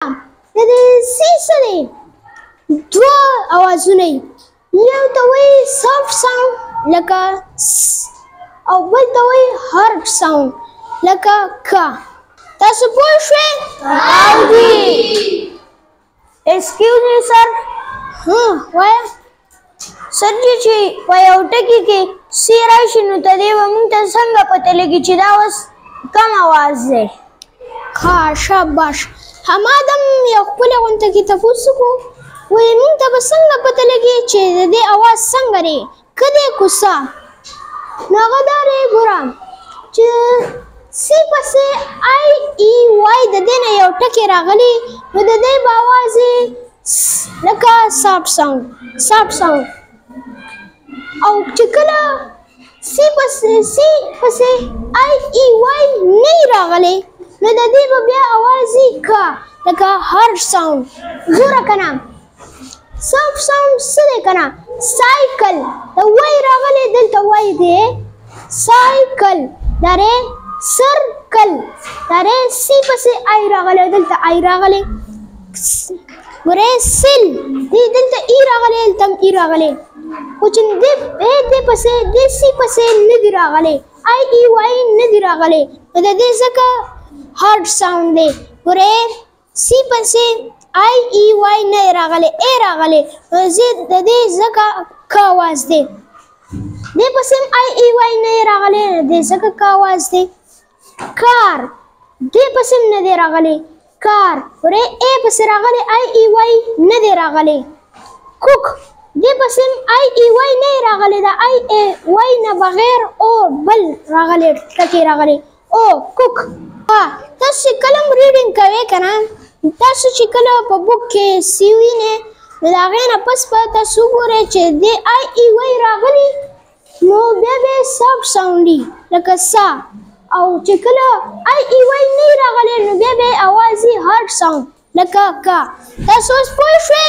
د دې سي سره دوه اوازونه یو ته وایي سافټ ساوند لکه س او بل ته وایي هارډ ساوند لکه کا. تاسو پوه شوئ؟ Excuse me, sir. وایه سر جی چې په یو ټکي کې سی راشي نو تدې به موږ ته څنګه پته لګي چې دا اوس کم اواز دی؟ ښه شاباش. همادم یو ښکلی غونته کې تپوس وکړو وایي موږ ته به څنګه پته لګي چې د دې اواز څنګه دی که دی کوڅه. نو هغه دا دی ګوره چې سی پسې آی ای وای د دې نه یو ټکی راغلی نو د دې به اواز لکه سافټ ساوند او چې کله سی پسې آی ای وای نه راغلی نو د دې به بیا اواز کا لکه هارډ ساوند. ګوره که نه سافټ ساوند څه دی که نه سایکل د وای راغلی دلته وای دی سایکل دا دی سرکل دا دی سی پسې آی راغلی دلته آی راغلی. ګورئ سل دلته ای راغلی دلته هم ای راغلی خو چې دې پسې دې سی پسې نه دي راغلی آی ای وای نه دي راغلی نو د دې ځکه هارډ ساوند دی. ګورئ سی پسې آی ای وای نه راغلی ای راغلی نو د دې ځکه کا اواز دی. دې پسې هم آی ای وای نه راغلی نو دې ځکه کا اواز دی. کار دې پسې هم نه دی راغلی کار ګورئ ای پسې راغلی آی ای وای نه دی راغلی. کوک دې پسې هم آی ای وای نه راغلی د آی ای وای نه بغیر او بل راغلی ټکی راغلی او کوک. تاسو چې کله هم ریډینګ کوئ که نه تاسو چې کله په بوک کې سی وینئ نو د هغې نه پس به تاسو وګورئ چې دې آی ای وای راغلی نو بیا به یې سافټ ساوند وي لکه سا او چې کله آی ای وای نه راغلی نو بیا به یې اواز وي هارډ ساوند لکه کا. تاسو اوس پوه شوئ؟